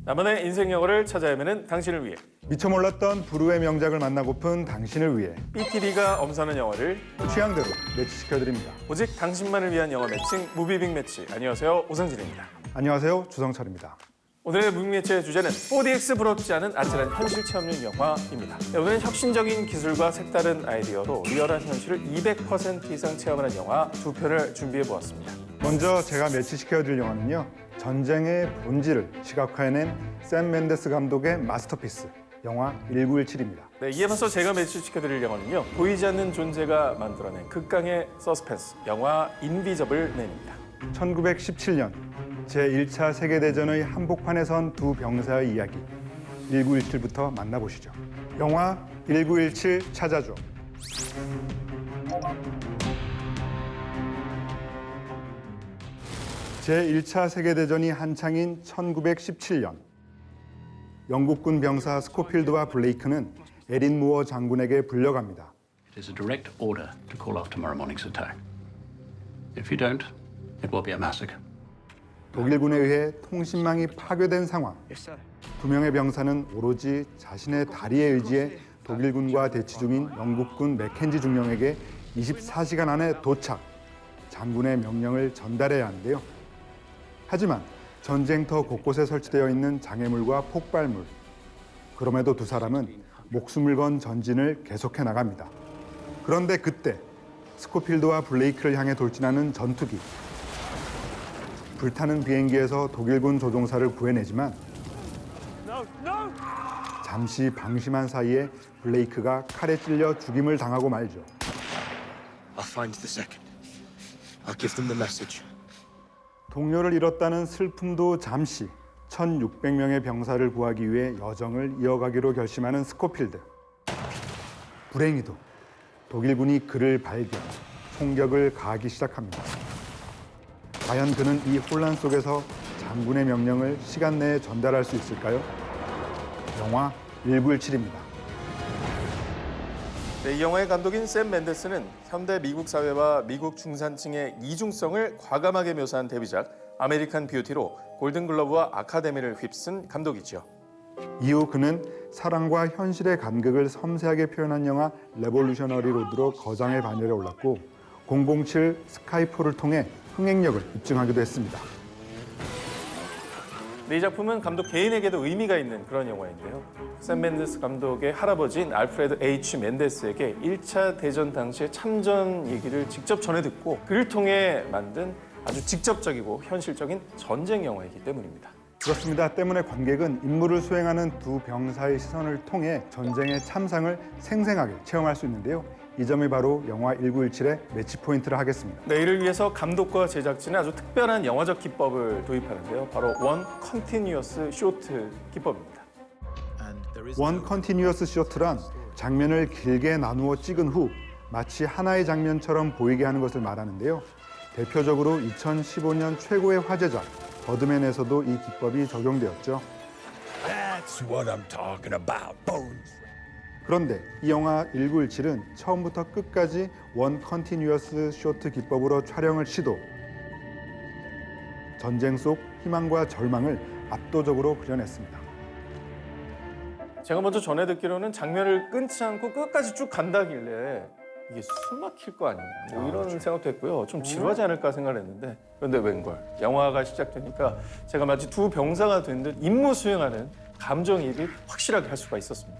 나만의 인생 영화를 찾아 헤매는 당신을 위해 미처 몰랐던 불후의 명작을 만나고픈 당신을 위해 BTV가 엄선한 영화를 취향대로 매치시켜드립니다. 오직 당신만을 위한 영화 매칭 무비빅 매치. 안녕하세요, 오상진입니다. 안녕하세요, 주성철입니다. 오늘의 무비빅 매치의 주제는 4DX 부럽지 않은 아찔한 현실 체험용 영화입니다. 오늘은 혁신적인 기술과 색다른 아이디어로 리얼한 현실을 200% 이상 체험하는 영화 두 편을 준비해보았습니다. 먼저 제가 매치시켜드릴 영화는요, 전쟁의 본질을 시각화해낸 샘 멘데스 감독의 마스터피스 영화 1917입니다. 네, 이에 맞서 제가 매치시켜드릴 영화는요, 보이지 않는 존재가 만들어낸 극강의 서스펜스 영화 인비저블 맨입니다. 1917년 제1차 세계대전의 한복판에 선 두 병사의 이야기 1917부터 만나보시죠. 영화 1917 찾아줘. 제1차 세계대전이 한창인 1917년 영국군 병사 스코필드와 블레이크는 에린 무어 장군에게 불려갑니다. It is a direct order to call off tomorrow morning's attack. If you don't, it will be a massacre. 독일군에 의해 통신망이 파괴된 상황. 두 명의 병사는 오로지 자신의 다리의 의지에 독일군과 대치 중인 영국군 맥켄지 중령에게 24시간 안에 도착, 장군의 명령을 전달해야 하는데요. 하지만 전쟁터 곳곳에 설치되어 있는 장애물과 폭발물. 그럼에도 두 사람은 목숨을 건 전진을 계속해 나갑니다. 그런데 그때 스코필드와 블레이크를 향해 돌진하는 전투기. 불타는 비행기에서 독일군 조종사를 구해내지만 잠시 방심한 사이에 블레이크가 칼에 찔려 죽임을 당하고 말죠. I'll find the second. I'll give them the message. 동료를 잃었다는 슬픔도 잠시 1,600명의 병사를 구하기 위해 여정을 이어가기로 결심하는 스코필드. 불행히도 독일군이 그를 발견, 총격을 가하기 시작합니다. 과연 그는 이 혼란 속에서 장군의 명령을 시간 내에 전달할 수 있을까요? 영화 1917입니다. 네, 이 영화의 감독인 샘 멘데스는 현대 미국 사회와 미국 중산층의 이중성을 과감하게 묘사한 데뷔작 아메리칸 뷰티로 골든글러브와 아카데미를 휩쓴 감독이죠. 이후 그는 사랑과 현실의 간극을 섬세하게 표현한 영화 레볼루셔너리 로드로 거장의 반열에 올랐고 007 스카이포를 통해 흥행력을 입증하기도 했습니다. 이 작품은 감독 개인에게도 의미가 있는 그런 영화인데요. 샘 멘데스 감독의 할아버지인 알프레드 H. 멘데스에게 1차 대전 당시의 참전 얘기를 직접 전해 듣고 그를 통해 만든 아주 직접적이고 현실적인 전쟁 영화이기 때문입니다. 그렇습니다. 때문에 관객은 임무를 수행하는 두 병사의 시선을 통해 전쟁의 참상을 생생하게 체험할 수 있는데요. 이 점이 바로 영화 1917의 매치 포인트를 하겠습니다. 네, 이를 위해서 감독과 제작진은 아주 특별한 영화적 기법을 도입하는데요. 바로 원 컨티뉴어스 쇼트 기법입니다. 원 컨티뉴어스 쇼트란 장면을 길게 나누어 찍은 후 마치 하나의 장면처럼 보이게 하는 것을 말하는데요. 대표적으로 2015년 최고의 화제작 버드맨에서도 이 기법이 적용되었죠. That's what I'm talking about, Bones. 그런데 이 영화 1917은 처음부터 끝까지 원 컨티뉴어스 쇼트 기법으로 촬영을 시도. 전쟁 속 희망과 절망을 압도적으로 그려냈습니다. 제가 먼저 전해 듣기로는 장면을 끊지 않고 끝까지 쭉 간다길래 이게 숨 막힐 거 아니냐 뭐 이런 생각도 했고요. 좀 지루하지 않을까 생각을 했는데 그런데 웬걸 영화가 시작되니까 제가 마치 두 병사가 된 듯 임무 수행하는 감정이입이 확실하게 할 수가 있었습니다.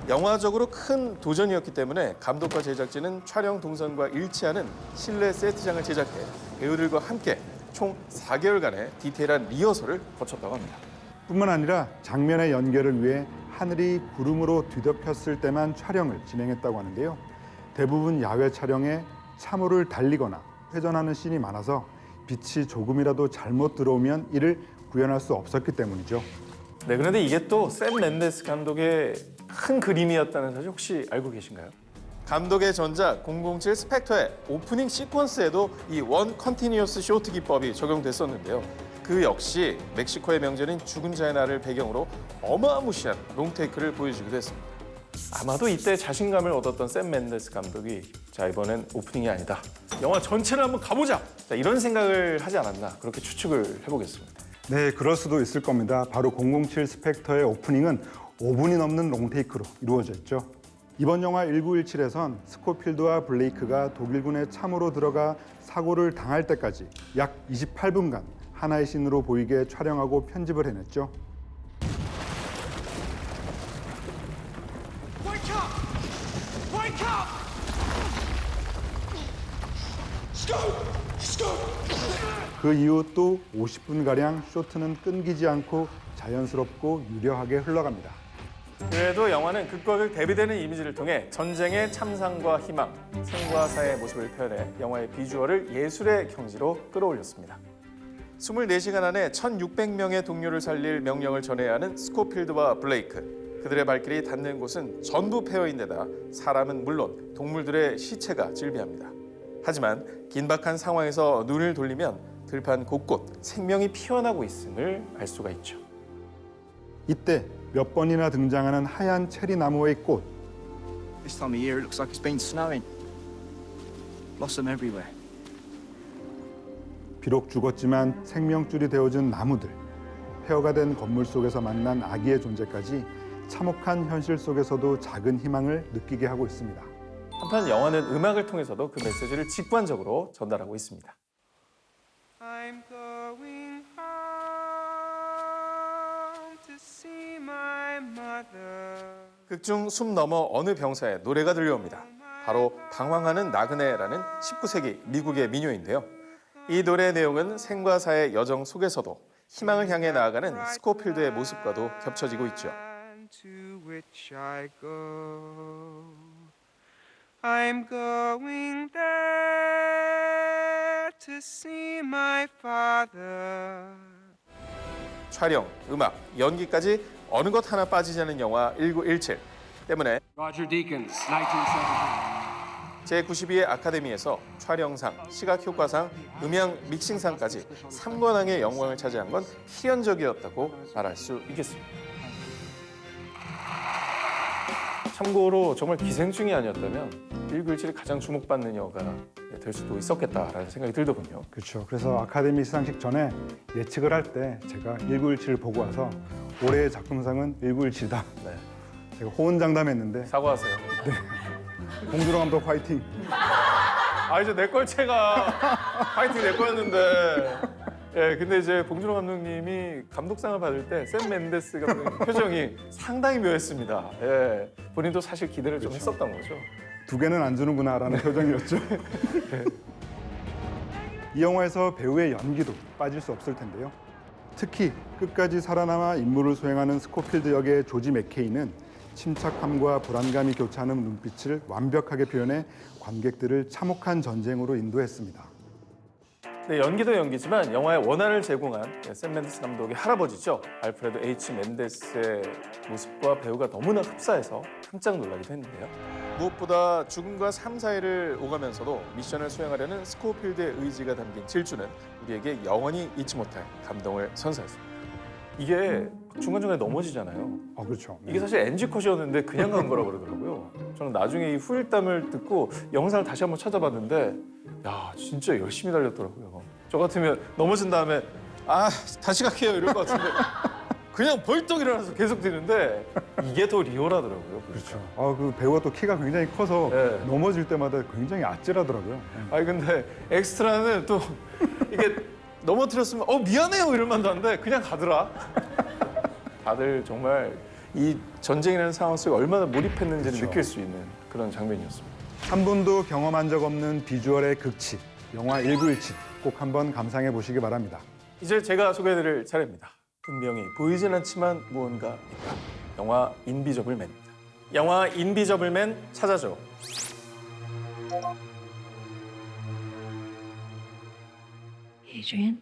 영화적으로 큰 도전이었기 때문에 감독과 제작진은 촬영 동선과 일치하는 실내 세트장을 제작해 배우들과 함께 총 4개월간의 디테일한 리허설을 거쳤다고 합니다. 뿐만 아니라 장면의 연결을 위해 하늘이 구름으로 뒤덮였을 때만 촬영을 진행했다고 하는데요. 대부분 야외 촬영에 참호를 달리거나 회전하는 씬이 많아서 빛이 조금이라도 잘못 들어오면 이를 구현할 수 없었기 때문이죠. 네, 그런데 이게 또 샘 멘데스 감독의 큰 그림이었다는 사실 혹시 알고 계신가요? 감독의 전작 007 스펙터의 오프닝 시퀀스에도 이 원 컨티뉴어스 쇼트 기법이 적용됐었는데요. 그 역시 멕시코의 명절인 죽은 자의 날을 배경으로 어마무시한 롱테이크를 보여주기도 했습니다. 아마도 이때 자신감을 얻었던 샘 멘데스 감독이 자 이번엔 오프닝이 아니다. 영화 전체를 한번 가보자. 자, 이런 생각을 하지 않았나 그렇게 추측을 해보겠습니다. 네, 그럴 수도 있을 겁니다. 바로 007 스펙터의 오프닝은 5분이 넘는 롱테이크로 이루어져 있죠. 이번 영화 1917에선 스코필드와 블레이크가 독일군에 참으로 들어가 사고를 당할 때까지 약 28분간 하나의 씬으로 보이게 촬영하고 편집을 해냈죠. Wake up! Wake up! Scope! Scope! 그 이후 또 50분가량 쇼트는 끊기지 않고 자연스럽고 유려하게 흘러갑니다. 그래도 영화는 극과 극 대비되는 이미지를 통해 전쟁의 참상과 희망, 생과 사의 모습을 표현해 영화의 비주얼을 예술의 경지로 끌어올렸습니다. 24시간 안에 1,600명의 동료를 살릴 명령을 전해야 하는 스코필드와 블레이크. 그들의 발길이 닿는 곳은 전부 폐허인데다 사람은 물론 동물들의 시체가 질비합니다. 하지만 긴박한 상황에서 눈을 돌리면 들판 곳곳 생명이 피어나고 있음을 알 수가 있죠. 이때 몇 번이나 등장하는 하얀 체리 나무의 꽃. This time of year, it looks like it's been snowing. Blossom everywhere. 비록 죽었지만 생명줄이 되어준 나무들, 폐허가 된 건물 속에서 만난 아기의 존재까지 참혹한 현실 속에서도 작은 희망을 느끼게 하고 있습니다. 한편 영화는 음악을 통해서도 그 메시지를 직관적으로 전달하고 있습니다. I'm going home to see my mother. 극중 숨 넘어 어느 병사의 노래가 들려옵니다. 바로 방황하는 나그네라는 19세기 미국의 민요인데요. 이 노래의 내용은 생과 사의 여정 속에서도 희망을 향해 나아가는 스코필드의 모습과도 겹쳐지고 있죠. To which I go. I'm going there to see my father. 촬영, 음악, 연기까지 어느 것 하나 빠지지 않은 영화 1917 때문에 Roger Deakins, 1970. 제92회 아카데미에서 촬영상, 시각효과상, 음향 믹싱상까지 3관왕의 영광을 차지한 건 필연적이었다고 말할 수 있겠습니다. 참고로 정말 기생충이 아니었다면 1917이 가장 주목받는 영화가 될 수도 있었겠다라는 생각이 들더군요. 그렇죠. 그래서 아카데미 시상식 전에 예측을 할 때 제가 1917을 보고 와서 올해의 작품상은 1917이다. 네. 제가 호언장담했는데 사과하세요. 봉준호 감독 화이팅! 아 이제 내 걸체가 파이팅 내 거였는데. 예, 근데 이제 봉준호 감독님이 감독상을 받을 때 샘 멘데스 감독님 표정이 상당히 묘했습니다. 예, 본인도 사실 기대를 좀 했었던 거죠. 두 개는 안 주는구나라는 표정이었죠. 이 영화에서 배우의 연기도 빠질 수 없을 텐데요. 특히 끝까지 살아남아 임무를 수행하는 스코필드 역의 조지 맥케이는 침착함과 불안감이 교차하는 눈빛을 완벽하게 표현해 관객들을 참혹한 전쟁으로 인도했습니다. 네, 연기도 연기지만 영화의 원한을 제공한 샘 멘데스 감독의 할아버지죠. 알프레드 H. 멘데스의 모습과 배우가 너무나 흡사해서 깜짝 놀라기도 했는데요. 무엇보다 죽음과 삶 사이를 오가면서도 미션을 수행하려는 스코필드의 의지가 담긴 질주는 우리에게 영원히 잊지 못할 감동을 선사했습니다. 이게 중간중간에 넘어지잖아요. 그렇죠. 이게 사실 NG 컷이었는데 그냥 간 거라고 그러더라고요. 저는 나중에 이 후일담을 듣고 영상을 다시 한번 찾아봤는데 야 진짜 열심히 달렸더라고요. 저 같으면 넘어진 다음에 다시 갈게요 이럴 것 같은데 그냥 벌떡 일어나서 계속 뛰는데 이게 더 리얼하더라고요. 그렇죠. 그 배우가 또 키가 굉장히 커서 네. 넘어질 때마다 굉장히 아찔하더라고요. 아니 근데 엑스트라는 또 이게 넘어뜨렸으면 미안해요 이럴 만도 한데 그냥 가더라. 다들 정말 이 전쟁이라는 상황 속에 얼마나 몰입했는지를 그렇죠. 느낄 수 있는 그런 장면이었습니다. 한 분도 경험한 적 없는 비주얼의 극치, 영화 1917 꼭 한번 감상해 보시기 바랍니다. 이제 제가 소개해드릴 차례입니다. 분명히 보이진 않지만 무언가 있다. 영화 인비저블 맨입니다. 영화 인비저블 맨 찾아줘. Adrian?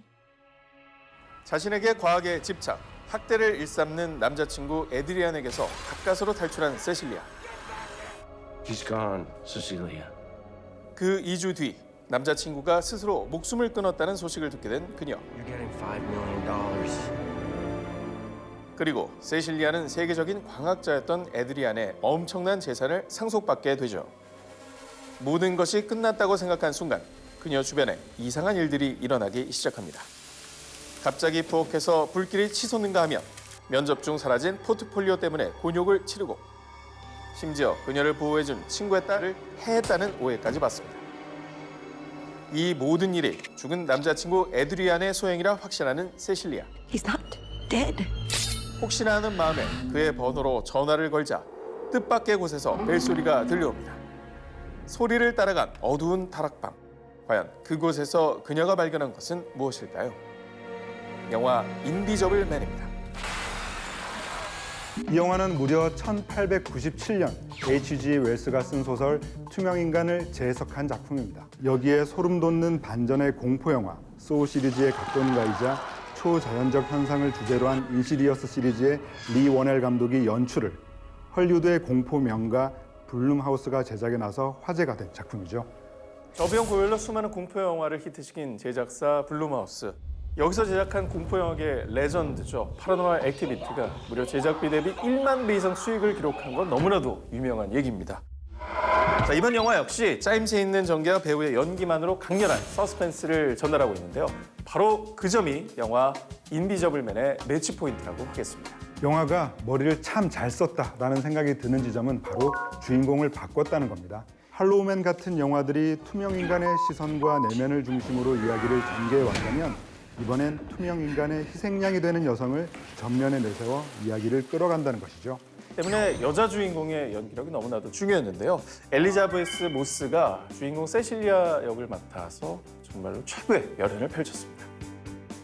자신에게 과학에 집착, 학대를 일삼는 남자친구 에드리안에게서 가까스로 탈출한 세실리아. She's gone, Cecilia. 그 2주 뒤 남자친구가 스스로 목숨을 끊었다는 소식을 듣게 된 그녀. You're getting $5 million. 그리고 세실리아는 세계적인 과학자였던 에드리안의 엄청난 재산을 상속받게 되죠. 모든 것이 끝났다고 생각한 순간 그녀 주변에 이상한 일들이 일어나기 시작합니다. 갑자기 부엌에서 불길이 치솟는가 하며 면접 중 사라진 포트폴리오 때문에 곤욕을 치르고 심지어 그녀를 보호해준 친구의 딸을 해했다는 오해까지 받습니다. 이 모든 일이 죽은 남자친구 에드리안의 소행이라 확신하는 세실리아. He's not dead. 혹시나 하는 마음에 그의 번호로 전화를 걸자 뜻밖의 곳에서 벨소리가 들려옵니다. 소리를 따라간 어두운 다락방. 과연 그곳에서 그녀가 발견한 것은 무엇일까요? 영화 인비저블 맨입니다. 이 영화는 무려 1897년 H.G. 웰스가 쓴 소설 투명인간을 재해석한 작품입니다. 여기에 소름 돋는 반전의 공포 영화 소우 시리즈의 각본가이자 초자연적 현상을 주제로 한 인시디어스 시리즈의 리 워넬 감독이 연출을, 헐리우드의 공포 명가 블룸하우스가 제작에 나서 화제가 된 작품이죠. 저비용 고열로 수많은 공포 영화를 히트시킨 제작사 블룸하우스. 여기서 제작한 공포 영화계 레전드죠. 파라노멀 액티비티가 무려 제작비 대비 1만 배 이상 수익을 기록한 건 너무나도 유명한 얘기입니다. 자, 이번 영화 역시 짜임새 있는 전개와 배우의 연기만으로 강렬한 서스펜스를 전달하고 있는데요. 바로 그 점이 영화 인비저블맨의 매치 포인트라고 하겠습니다. 영화가 머리를 참 잘 썼다라는 생각이 드는 지점은 바로 주인공을 바꿨다는 겁니다. 할로우맨 같은 영화들이 투명인간의 시선과 내면을 중심으로 이야기를 전개해왔다면 이번엔 투명인간의 희생양이 되는 여성을 전면에 내세워 이야기를 끌어간다는 것이죠. 때문에 여자 주인공의 연기력이 너무나도 중요했는데요. 엘리자베스 모스가 주인공 세실리아 역을 맡아서 정말로 최고의 열연을 펼쳤습니다.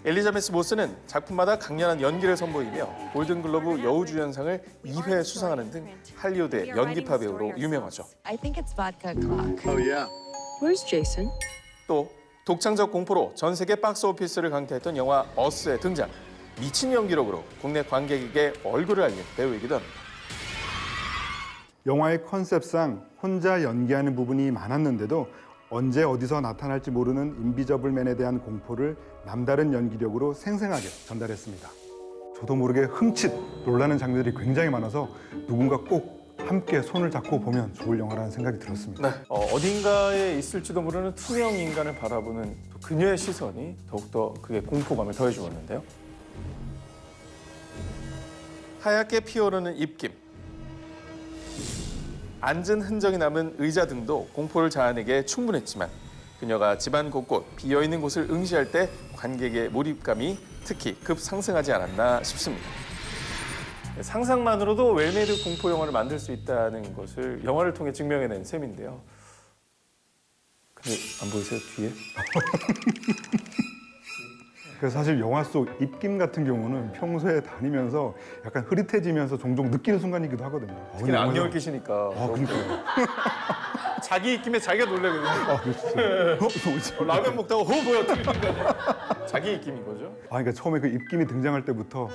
엘리자베스 모스는 작품마다 강렬한 연기를 선보이며 골든글로브 여우주연상을 2회 수상하는 등 할리우드의 연기파 배우로 유명하죠. I think it's vodka clock. Oh, yeah. Where's Jason? 또 독창적 공포로 전 세계 박스 오피스를 강타했던 영화 어스의 등장. 미친 연기력으로 국내 관객에게 얼굴을 알린 배우이기도 합니다. 영화의 컨셉상 혼자 연기하는 부분이 많았는데도 언제 어디서 나타날지 모르는 인비저블맨에 대한 공포를 남다른 연기력으로 생생하게 전달했습니다. 저도 모르게 흠칫 놀라는 장면들이 굉장히 많아서 누군가 꼭 함께 손을 잡고 보면 좋을 영화라는 생각이 들었습니다. 네. 어딘가에 있을지도 모르는 투명 인간을 바라보는 또 그녀의 시선이 더욱더 그의 공포감을 더해주었는데요. 하얗게 피어오르는 입김, 앉은 흔적이 남은 의자 등도 공포를 자아내기에 충분했지만 그녀가 집안 곳곳 비어있는 곳을 응시할 때 관객의 몰입감이 특히 급상승하지 않았나 싶습니다. 상상만으로도 웰메이드 공포 영화를 만들 수 있다는 것을 영화를 통해 증명해낸 셈인데요. 근데 안 보이세요? 뒤에? 그래서 사실 영화 속 입김 같은 경우는 평소에 다니면서 약간 흐릿해지면서 종종 느끼는 순간이기도 하거든요. 특히나 안경을 끼시니까. 그러니까요. 자기 입김에 자기가 놀래거든요. 그렇죠. 라면 먹다가 뭐야? 자기 입김인 거죠. 그러니까 처음에 그 입김이 등장할 때부터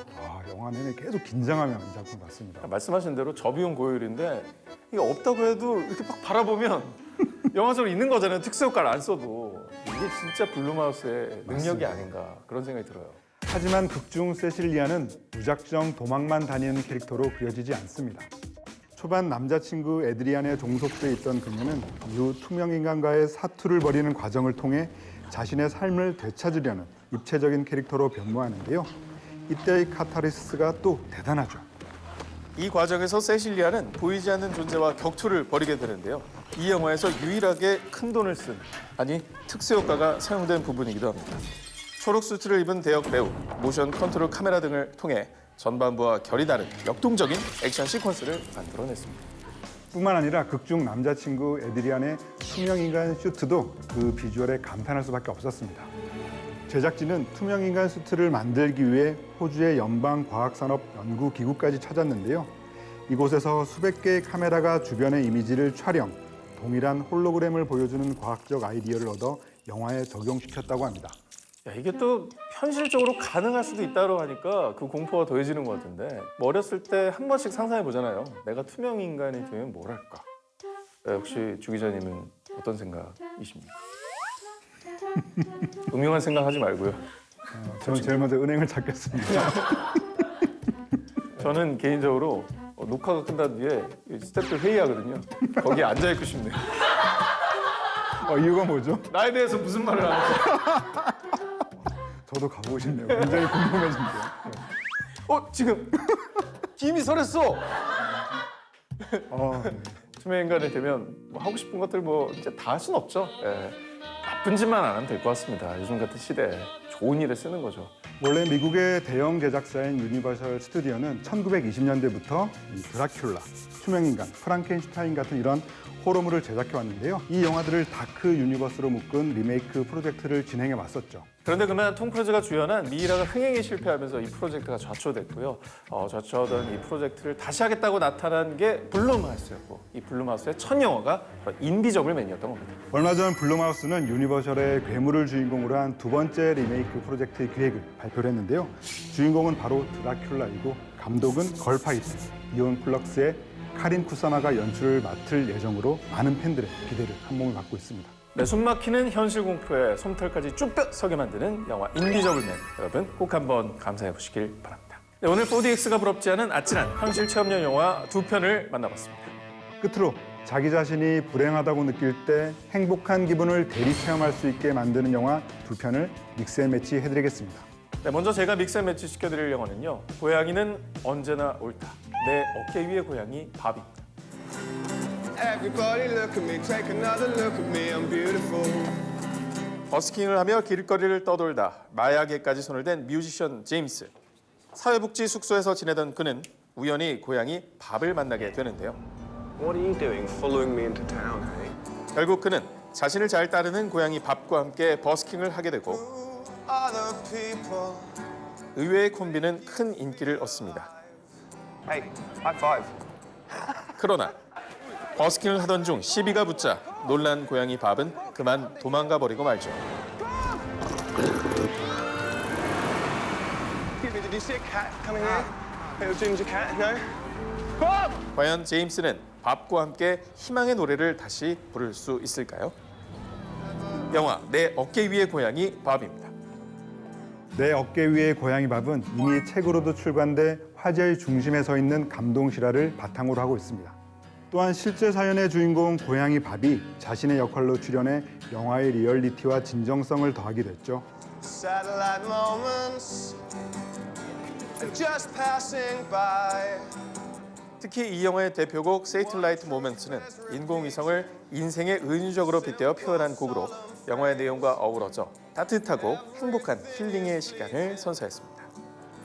영화 내내 계속 긴장하며 이 작품 봤습니다. 말씀하신 대로 저비용 고효율인데 이게 없다고 해도 이렇게 막 바라보면 영화적으로 있는 거잖아요. 특수효과를 안 써도. 이게 진짜 블룸하우스의 능력이 아닌가 그런 생각이 들어요. 하지만 극중 세실리아는 무작정 도망만 다니는 캐릭터로 그려지지 않습니다. 초반 남자친구 에드리안에 종속돼 있던 그녀는 이후 투명인간과의 사투를 벌이는 과정을 통해 자신의 삶을 되찾으려는 입체적인 캐릭터로 변모하는데요. 이때의 카타르시스가 또 대단하죠. 이 과정에서 세실리아는 보이지 않는 존재와 격투를 벌이게 되는데요. 이 영화에서 유일하게 큰 돈을 쓴, 아니 특수효과가 사용된 부분이기도 합니다. 초록 수트를 입은 대역 배우, 모션 컨트롤 카메라 등을 통해 전반부와 결이 다른 역동적인 액션 시퀀스를 만들어냈습니다. 뿐만 아니라 극중 남자친구 에드리안의 투명인간 슈트도 그 비주얼에 감탄할 수밖에 없었습니다. 제작진은 투명인간 슈트를 만들기 위해 호주의 연방과학산업연구기구까지 찾았는데요. 이곳에서 수백 개의 카메라가 주변의 이미지를 촬영, 동일한 홀로그램을 보여주는 과학적 아이디어를 얻어 영화에 적용시켰다고 합니다. 야, 이게 또 현실적으로 가능할 수도 있다고 하니까 그 공포가 더해지는 것 같은데 어렸을 때 한 번씩 상상해 보잖아요. 내가 투명 인간이 되면 뭘 할까? 역시 주 기자님은 어떤 생각이십니까? 음흉한 생각하지 말고요. 저는 제일 먼저 은행을 찾겠습니다. 저는 개인적으로 녹화가 끝난 뒤에 스태프들 회의하거든요. 거기에 앉아있고 싶네요. 이유가 뭐죠? 나에 대해서 무슨 말을 하는지. 저도 가보고 싶네요. 굉장히 궁금해진대요. 지금 김이 설했어. 네. 투명 인간이 되면 뭐 하고 싶은 것들 뭐 이제 다 할 수는 없죠. 예. 나쁜 짓만 안 하면 될 것 같습니다. 요즘 같은 시대에 좋은 일에 쓰는 거죠. 원래 미국의 대형 제작사인 유니버설 스튜디오는 1920년대부터 이 드라큘라, 투명인간, 프랑켄슈타인 같은 이런 호러물을 제작해 왔는데요. 이 영화들을 다크 유니버스로 묶은 리메이크 프로젝트를 진행해 왔었죠. 그런데 그만 톰 크루즈가 주연한 미이라가 흥행에 실패하면서 이 프로젝트가 좌초됐고요. 좌초하던 이 프로젝트를 다시 하겠다고 나타난 게 블룸하우스였고, 이 블룸하우스의 첫 영화가 바로 인비저블맨이었던 겁니다. 얼마 전 블룸하우스는 유니버셜의 괴물을 주인공으로 한 두 번째 리메이크 프로젝트의 기획을 발표를 했는데요. 주인공은 바로 드라큘라이고 감독은 걸파이트, 이온 플럭스의 카린 쿠사마가 연출을 맡을 예정으로 많은 팬들의 기대를 한몸을 받고 있습니다. 네, 숨막히는 현실 공포에 솜털까지 쭉 서게 만드는 영화 인비저블맨, 여러분 꼭 한번 감상해 보시길 바랍니다. 네, 오늘 4DX가 부럽지 않은 아찔한 현실 체험형 영화 두 편을 만나봤습니다. 끝으로 자기 자신이 불행하다고 느낄 때 행복한 기분을 대리 체험할 수 있게 만드는 영화 두 편을 믹스앤매치 해드리겠습니다. 네, 먼저 제가 믹스앤매치 시켜드릴 영화는요, 고양이는 언제나 옳다, 내 어깨 위의 고양이 밥입니다. Everybody look at me, take another look at me, I'm beautiful. 버스킹을 하며 길거리를 떠돌다 마약에까지 손을 댄 뮤지션 제임스. 사회복지 숙소에서 지내던 그는 우연히 고양이 밥을 만나게 되는데요. What are you doing following me into town, hey? 결국 그는 자신을 잘 따르는 고양이 밥과 함께 버스킹을 하게 되고 Other people. 의외의 콤비는 큰 인기를 얻습니다. Hey, high five. 그러나 버스킹을 하던 중 시비가 붙자 놀란 고양이 밥은 그만 도망가 버리고 말죠. Did you see a cat coming here? Little ginger cat, no? 과연 제임스는 밥과 함께 희망의 노래를 다시 부를 수 있을까요? 영화 내 어깨 위의 고양이 밥입니다. 내 어깨 위의 고양이 밥은 이미 책으로도 출간돼 화제의 중심에 서 있는 감동 실화를 바탕으로 하고 있습니다. 또한 실제 사연의 주인공 고양이 밥이 자신의 역할로 출연해 영화의 리얼리티와 진정성을 더하기도 했죠. Satellite moments are just passing by. 특히 이 영화의 대표곡 세이틀라이트 모멘트는 인공위성을 인생의 은유적으로 빗대어 표현한 곡으로 영화의 내용과 어우러져 따뜻하고 행복한 힐링의 시간을 선사했습니다.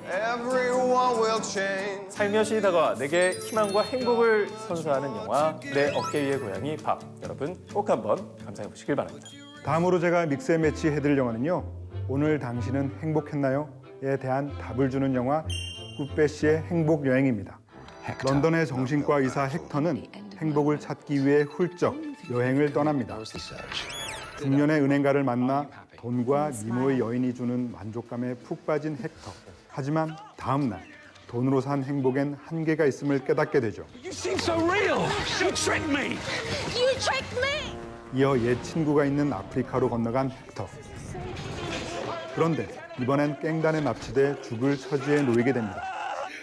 Everyone will change. 살며시 다가와 내게 희망과 행복을 선사하는 영화 내 어깨 위의 고양이 밥, 여러분 꼭 한번 감상해 보시길 바랍니다. 다음으로 제가 믹스앤매치 해드릴 영화는요. 오늘 당신은 행복했나요? 에 대한 답을 주는 영화 굿배시의 행복 여행입니다. 런던의 정신과 의사 헥터는 행복을 찾기 위해 훌쩍 여행을 떠납니다. 중년의 은행가를 만나 돈과 미모의 여인이 주는 만족감에 푹 빠진 헥터. 하지만 다음 날 돈으로 산 행복엔 한계가 있음을 깨닫게 되죠. You seem so real. You tricked me. You tricked me! 이어 옛 친구가 있는 아프리카로 건너간 헥터. 그런데 이번엔 깽단에 납치돼 죽을 처지에 놓이게 됩니다.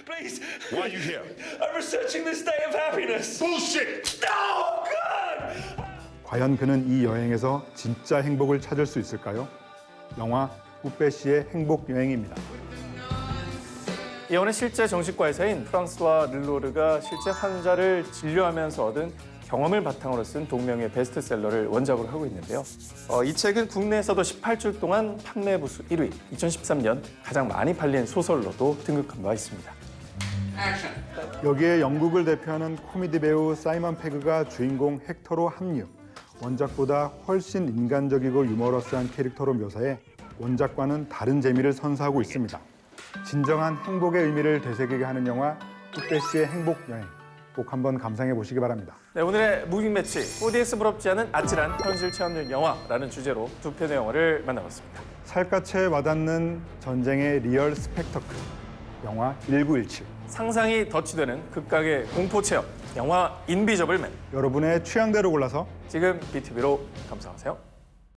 Please. Why are you here? I'm researching the state of happiness. Bullshit! No, God! 과연 그는 이 여행에서 진짜 행복을 찾을 수 있을까요? 영화 굿배시의 행복 여행입니다. 이 영화는 실제 정신과 의사인 프랑스와 르로르가 실제 환자를 진료하면서 얻은 경험을 바탕으로 쓴 동명의 베스트셀러를 원작으로 하고 있는데요. 이 책은 국내에서도 18주 동안 판매 부수 1위, 2013년 가장 많이 팔린 소설로도 등극한 바 있습니다. 여기에 영국을 대표하는 코미디 배우 사이먼 페그가 주인공 헥터로 합류. 원작보다 훨씬 인간적이고 유머러스한 캐릭터로 묘사해 원작과는 다른 재미를 선사하고 있습니다. 진정한 행복의 의미를 되새기게 하는 영화 굿배시의 행복 여행. 꼭 한번 감상해 보시기 바랍니다. 네, 오늘의 무빙 매치 4DX 부럽지 않은 아찔한 현실 체험형 영화라는 주제로 두 편의 영화를 만나봤습니다. 살갗에 와닿는 전쟁의 리얼 스펙터클. 영화 1917. 상상이 덧치되는 극강의 공포 체험 영화 인비저블맨. 여러분의 취향대로 골라서 지금 BTV로 감상하세요.